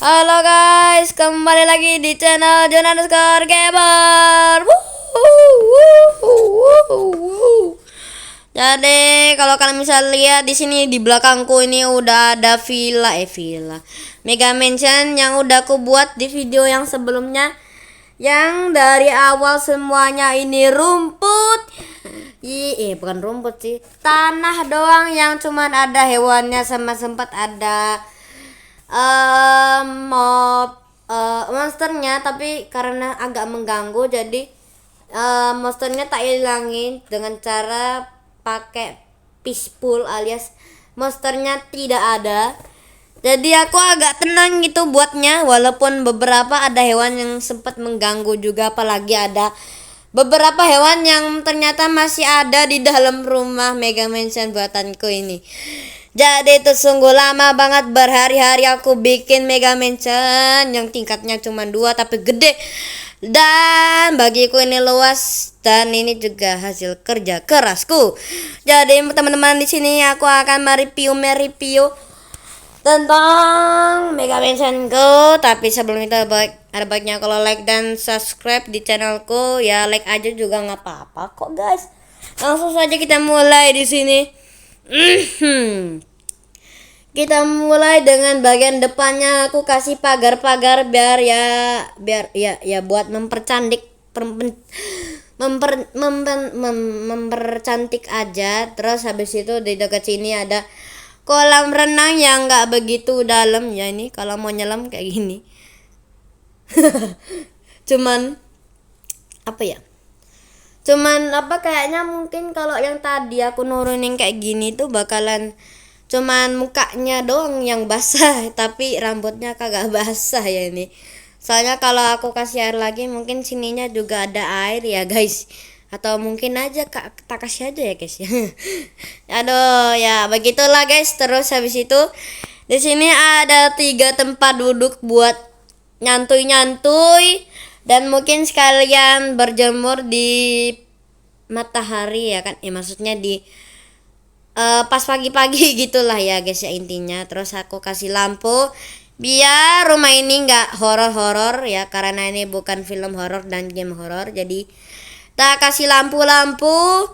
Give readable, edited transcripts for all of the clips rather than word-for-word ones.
Halo guys, kembali lagi di channel Jon_Gamer. Jadi kalau kalian bisa lihat di sini di belakangku ini udah ada villa Mega Mansion yang udah aku buat di video yang sebelumnya. Yang dari awal semuanya ini rumput. Bukan rumput sih, tanah doang yang cuman ada hewannya sama sempat ada monsternya, tapi karena agak mengganggu jadi monsternya tak hilangin dengan cara pakai peaceful alias monsternya tidak ada. Jadi aku agak tenang gitu buatnya, walaupun beberapa ada hewan yang sempat mengganggu juga, apalagi ada beberapa hewan yang ternyata masih ada di dalam rumah Mega Mansion buatanku ini. Jadi itu sungguh lama banget, berhari-hari aku bikin Mega Mansion yang tingkatnya cuma 2 tapi gede. Dan bagiku ini luas, dan ini juga hasil kerja kerasku. Jadi teman-teman, di sini aku akan mereview tentang Mega Mansion Go. Tapi sebelum itu ada baiknya kalau like dan subscribe di channelku ya. Like aja juga nggak apa-apa kok guys. Langsung saja kita mulai di sini. Kita mulai dengan bagian depannya. Aku kasih pagar-pagar biar buat mempercantik aja. Terus habis itu di dekat sini ada kolam renang yang nggak begitu dalam ya. Ini kalau mau nyelam kayak gini. Cuman kayaknya mungkin kalau yang tadi aku nurunin kayak gini tuh bakalan cuman mukanya doang yang basah, tapi rambutnya kagak basah ya ini. Soalnya kalau aku kasih air lagi mungkin sininya juga ada air ya guys. Atau mungkin aja tak kasih aja ya guys ya. Aduh ya begitulah guys. Terus habis itu di sini ada 3 tempat duduk buat nyantui dan mungkin sekalian berjemur di matahari ya kan. Maksudnya di pas pagi-pagi gitulah ya guys ya intinya. Terus aku kasih lampu biar rumah ini nggak horor-horor ya, karena ini bukan film horor dan game horor. Jadi tak kasih lampu-lampu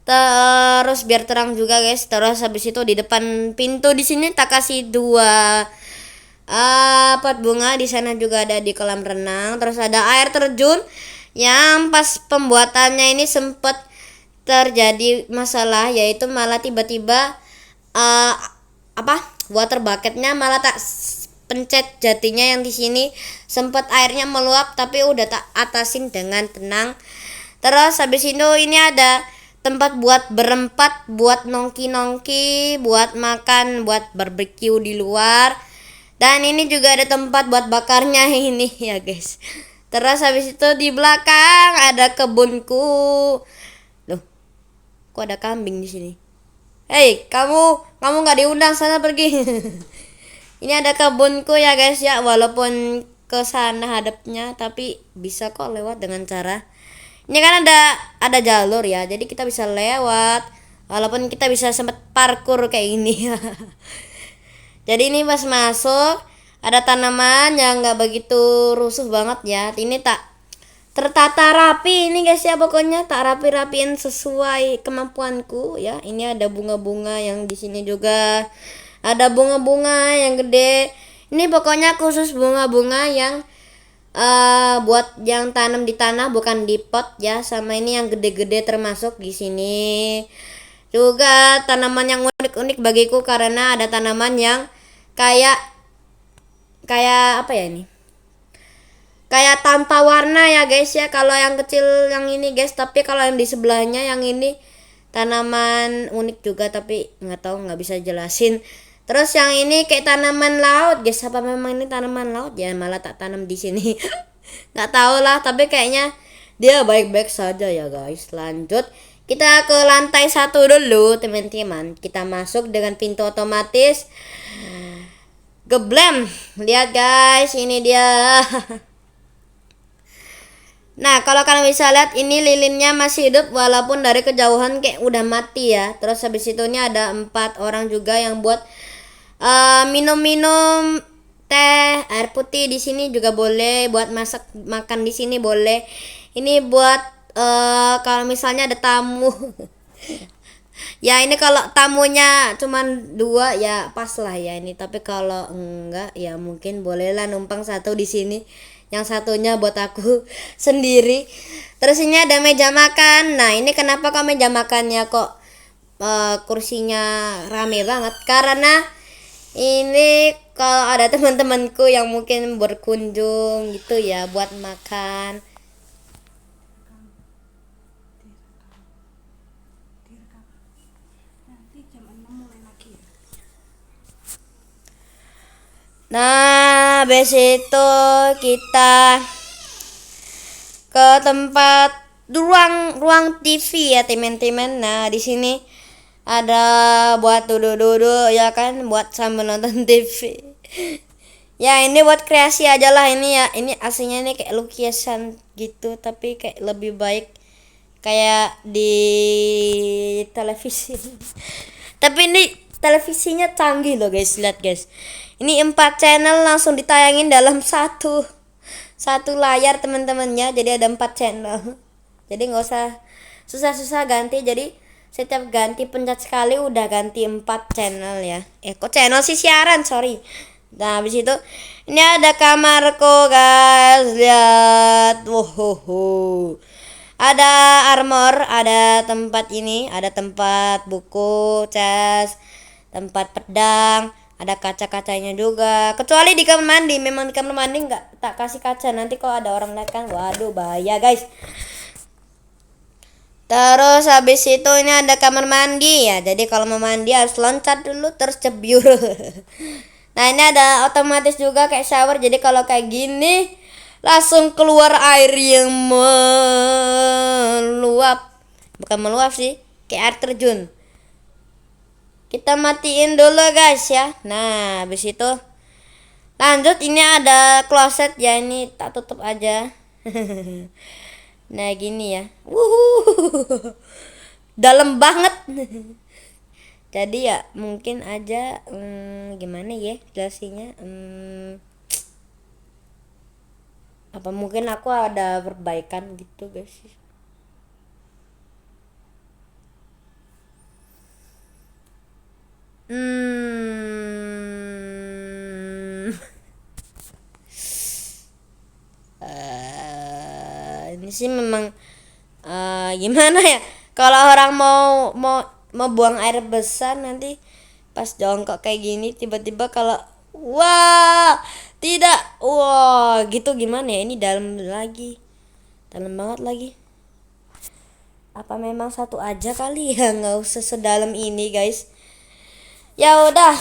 terus biar terang juga guys. Terus habis itu di depan pintu di sini tak kasih 2 pot bunga. Di sana juga ada di kolam renang. Terus ada air terjun yang pas pembuatannya ini sempat terjadi masalah, yaitu malah tiba-tiba water bucketnya malah tak pencet. Jadinya yang di sini sempat airnya meluap, tapi udah tak atasin dengan tenang. Terus habis itu ini ada tempat buat berempat, buat nongki-nongki, buat makan, buat barbecue di luar. Dan ini juga ada tempat buat bakarnya ini ya guys. Terus habis itu di belakang ada kebunku. Loh, kok ada kambing di sini? Hei, kamu nggak diundang, sana pergi. Ini ada kebunku ya guys ya, walaupun ke sana hadapnya, tapi bisa kok lewat dengan cara ini kan ada jalur ya, jadi kita bisa lewat walaupun kita bisa sempat parkur kayak ini. Jadi ini pas masuk ada tanaman yang nggak begitu rusuh banget ya. Ini tak tertata rapi ini guys ya, pokoknya tak rapi-rapiin sesuai kemampuanku ya. Ini ada bunga-bunga yang di sini juga ada bunga-bunga yang gede. Ini pokoknya khusus bunga-bunga yang buat yang tanam di tanah bukan di pot ya. Sama ini yang gede-gede termasuk di sini. Juga tanaman yang unik-unik bagiku karena ada tanaman yang kayak apa ya ini? Kayak tanpa warna ya guys ya. Kalau yang kecil yang ini guys, tapi kalau yang di sebelahnya yang ini tanaman unik juga, tapi nggak tahu, nggak bisa jelasin. Terus yang ini kayak tanaman laut guys, apa memang ini tanaman laut ya, malah tak tanam di sini. Nggak tahu lah, tapi kayaknya dia baik-baik saja ya guys. Lanjut kita ke lantai 1 dulu teman-teman. Kita masuk dengan pintu otomatis. Geblem, lihat guys, ini dia. Nah kalau kalian bisa lihat ini lilinnya masih hidup walaupun dari kejauhan kayak udah mati ya. Terus habis itu ini ada 4 orang juga yang buat minum-minum teh, air putih di sini juga boleh, buat masak makan di sini boleh. Ini buat kalau misalnya ada tamu. Ya ini kalau tamunya cuman dua ya pas lah ya ini. Tapi kalau enggak ya mungkin bolehlah numpang satu di sini. Yang satunya buat aku sendiri. Terus ini ada meja makan. Nah ini kenapa kok meja makannya kok kursinya rame banget? Karena ini kalau ada teman-temanku yang mungkin berkunjung gitu ya buat makan. Nah, habis itu kita ke tempat ruang TV ya teman-teman. Nah, di sini ada buat duduk-duduk ya kan, buat sambil nonton TV. Ya ini buat kreasi aja lah ini ya. Ini aslinya ini kayak lukisan gitu, tapi kayak lebih baik kayak di televisi. Tapi ini televisinya canggih loh guys, lihat guys. Ini 4 channel langsung ditayangin dalam satu layar teman-temannya. Jadi ada 4 channel. Jadi nggak usah susah-susah ganti. Jadi setiap ganti pencet sekali udah ganti 4 channel ya. Kok channel sih, siaran, sorry. Nah habis itu ini ada kamarku guys, lihat. Wow. Ada armor, ada tempat ini, ada tempat buku, cas, tempat pedang, ada kaca-kacanya juga. Kecuali di kamar mandi, memang di kamar mandi nggak tak kasih kaca. Nanti kalau ada orang lihat kan, waduh bahaya guys. Terus habis itu ini ada kamar mandi ya. Jadi kalau mau mandi harus loncat dulu terus cebiur. Nah ini ada otomatis juga kayak shower. Jadi kalau kayak gini langsung keluar air yang meluap. Bukan meluap sih, kayak air terjun. Kita matiin dulu guys ya. Nah habis itu lanjut, ini ada kloset ya, ini tak tutup aja. Nah gini ya. Dalam banget. Jadi ya mungkin aja gimana ya jelasinnya, apa mungkin aku ada perbaikan gitu guys. Ini sih memang gimana ya, kalau orang mau buang air besar nanti pas jongkok kayak gini tiba-tiba kalau wah tidak, wah gitu gimana ya, ini dalam lagi, dalam banget lagi. Apa memang satu aja kali ya, nggak usah sedalam ini guys. Ya udah,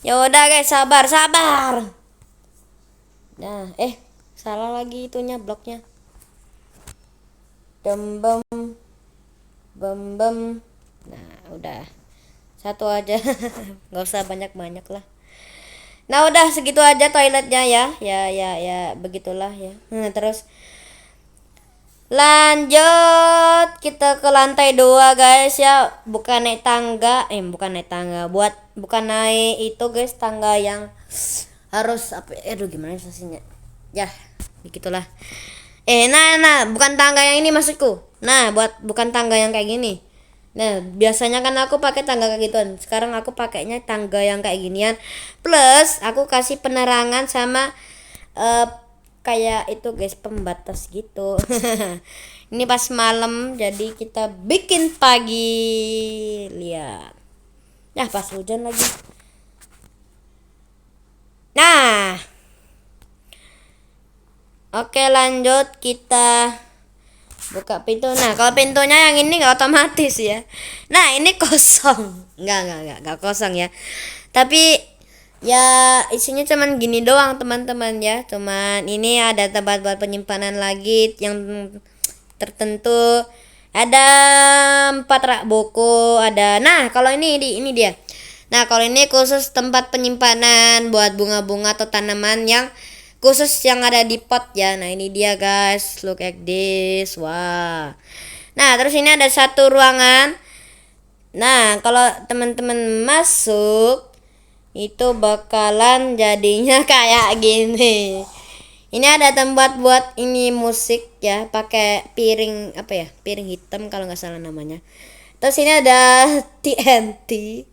ya udah guys, sabar sabar. Nah salah lagi itunya, bloknya. Bem bem bem bem. Nah udah satu aja. Nggak usah banyak-banyak lah. Nah udah segitu aja toiletnya ya. Ya begitulah ya. Terus lanjut kita ke lantai 2 guys ya. Bukan naik tangga, bukan naik itu guys, tangga yang harus apa, aduh gimana sih ya, begitulah. Nah bukan tangga yang ini maksudku. Nah bukan tangga yang kayak gini. Nah biasanya kan aku pakai tangga kayak gituan, sekarang aku pakainya tangga yang kayak ginian, plus aku kasih penerangan sama kayak itu guys, pembatas gitu. Ini pas malam jadi kita bikin pagi, lihat. Nah pas hujan lagi. Nah oke lanjut, kita buka pintu. Nah kalau pintunya yang ini nggak otomatis ya. Nah ini kosong, nggak kosong ya, tapi ya isinya cuman gini doang teman-teman ya. Cuman ini ada tempat buat penyimpanan lagi yang tertentu. Ada 4 rak buku, ada. Nah kalau ini dia. Nah kalau ini khusus tempat penyimpanan buat bunga-bunga atau tanaman yang khusus yang ada di pot ya. Nah ini dia guys, look at this, wah. Nah terus ini ada satu ruangan. Nah kalau teman-teman masuk itu bakalan jadinya kayak gini. Ini ada tempat buat ini musik ya, pakai piring apa ya, piring hitam kalau nggak salah namanya. Terus ini ada TNT.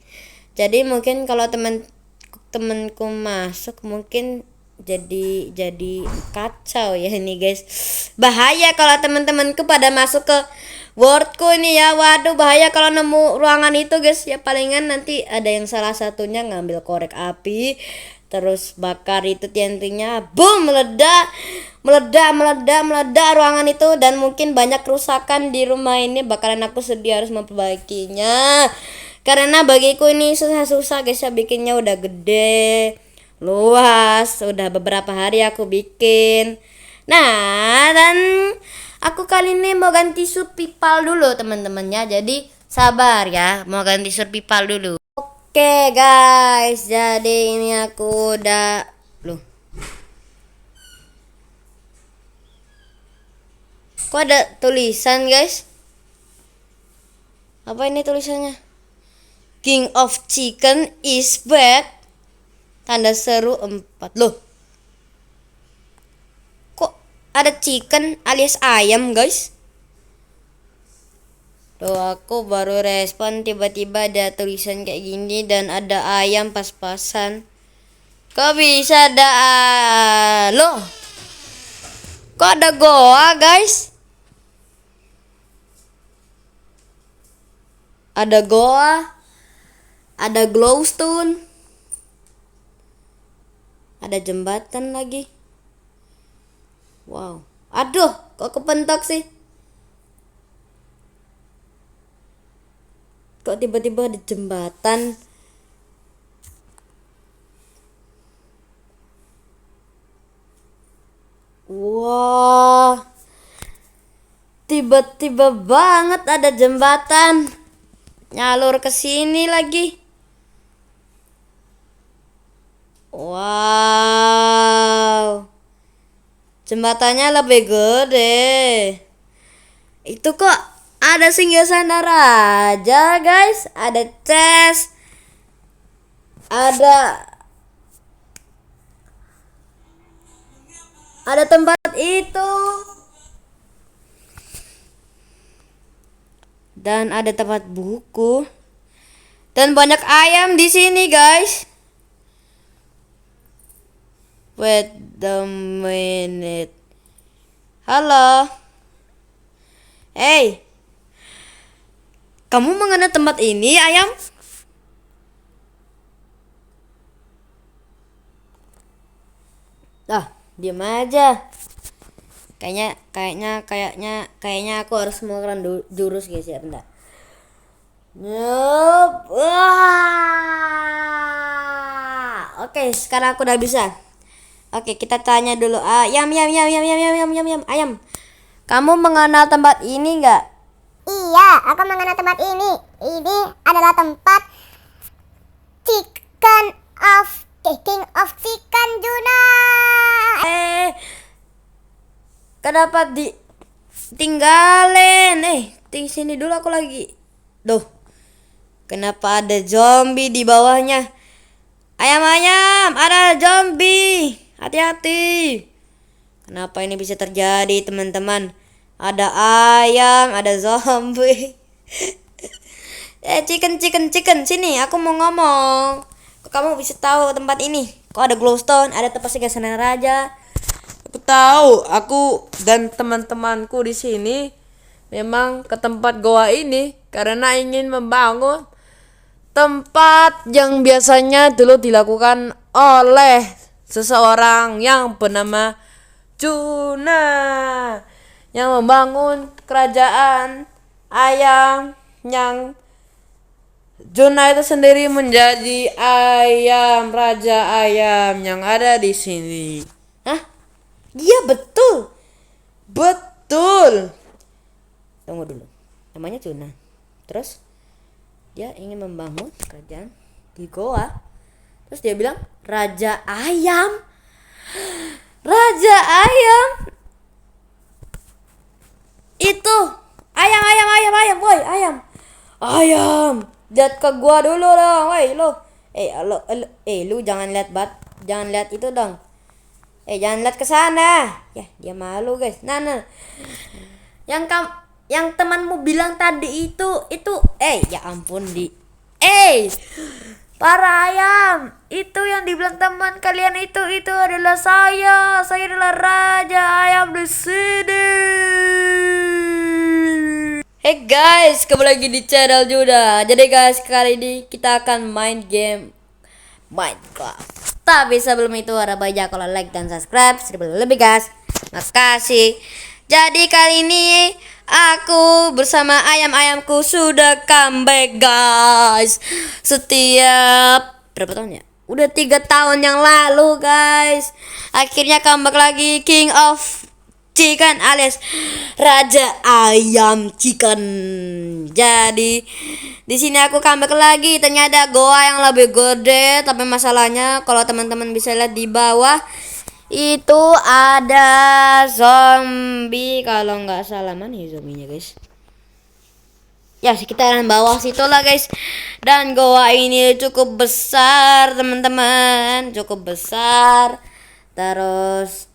Jadi mungkin kalau temen-temenku masuk mungkin jadi kacau ya ini guys. Bahaya kalau teman-temanku pada masuk ke wordku ini ya. Waduh bahaya kalau nemu ruangan itu guys ya. Palingan nanti ada yang salah satunya ngambil korek api, terus bakar itu TNT-nya, boom, meledak ruangan itu, dan mungkin banyak kerusakan di rumah ini. Bakalan aku sedih harus memperbaikinya, karena bagiku ini susah-susah guys ya, bikinnya udah gede, luas, udah beberapa hari aku bikin. Nah, dan aku kali ini mau ganti survival dulu teman-temannya, jadi sabar ya, mau ganti survival dulu. Oke guys, jadi ini aku udah kok ada tulisan guys? Apa ini tulisannya? King of Chicken is back. Tanda seru 4. Loh, kok ada chicken alias ayam guys? Tuh aku baru respon tiba-tiba ada tulisan kayak gini dan ada ayam pas-pasan. Kok bisa ada loh, kok ada goa guys? Ada goa, ada glowstone, ada jembatan lagi. Wow, aduh kok kepentok sih? Kok tiba-tiba ada jembatan? Wah, tiba-tiba banget ada jembatan nyalur ke sini lagi. Wow, jembatannya lebih gede. Itu kok ada singgasana raja guys, ada chest, ada tempat itu, dan ada tempat buku, dan banyak ayam di sini guys. Wait a minute. Halo. Hey, kamu mengenal tempat ini ayam? Diam aja. Kayaknya aku harus mengeluarkan jurus guys ya, bentar. Oke, sekarang aku udah bisa. Oke, kita tanya dulu. Ayam. Kamu mengenal tempat ini enggak? Iya, aku mengenal tempat ini. Ini adalah tempat King of Chicken Juna. Kenapa ditinggalin? Di sini dulu aku lagi. Duh, kenapa ada zombie di bawahnya? Ayam, ada zombie. Hati-hati. Kenapa ini bisa terjadi teman-teman? Ada ayam, ada zombie. Chicken, sini, aku mau ngomong. Kok kamu bisa tahu tempat ini? Kok ada glowstone, ada tempat singgasana raja? Aku tahu, aku dan teman-temanku di sini memang ke tempat goa ini karena ingin membangun tempat yang biasanya dulu dilakukan oleh seseorang yang bernama Juna, yang membangun kerajaan ayam, yang Juna itu sendiri menjadi raja ayam yang ada di sini. Hah? Iya betul. Tunggu dulu. Namanya Juna. Terus dia ingin membangun kerajaan di goa. Terus dia bilang raja ayam. Raja ayam. Itu ayam, boy, ayam. Lihat ke gua dulu dong, woi lo. Lu jangan lihat jangan lihat itu dong. Jangan lihat ke sana. Ya, dia malu, guys. Nah. Yang temanmu bilang tadi itu ya ampun para ayam, itu yang dibilang teman kalian itu adalah saya. Saya adalah raja ayam di sini. Hey guys, kembali lagi di channel Juda. Jadi guys, kali ini kita akan main game Minecraft. Tapi sebelum itu harap aja kalau like dan subscribe lebih guys. Makasih. Jadi kali ini aku bersama ayam-ayamku sudah comeback guys. Setiap berapa tahun ya? Udah 3 tahun yang lalu guys. Akhirnya comeback lagi King of Chicken alias Raja Ayam Chicken. Jadi di sini aku comeback lagi. Ternyata goa yang lebih gede. Tapi masalahnya kalau teman-teman bisa lihat di bawah itu ada zombie, kalau nggak salah. Mana ya zombinya guys? Ya sekitaran bawah situ lah guys. Dan goa ini cukup besar teman-teman, cukup besar. Terus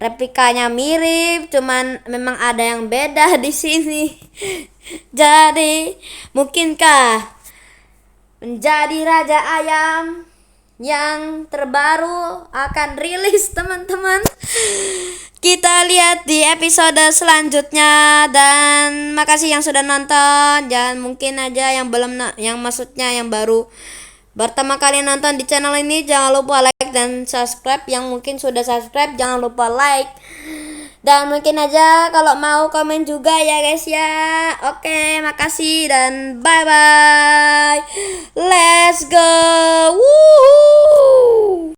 replikanya mirip, cuman memang ada yang beda di sini. Jadi mungkinkah menjadi Raja Ayam yang terbaru akan rilis teman-teman? Kita lihat di episode selanjutnya. Dan makasih yang sudah nonton. Dan mungkin aja yang belum yang maksudnya yang baru pertama kali nonton di channel ini, jangan lupa like dan subscribe. Yang mungkin sudah subscribe jangan lupa like. Dan mungkin aja kalau mau komen juga ya guys ya. Oke, makasih dan bye bye. Let's go. Woohoo.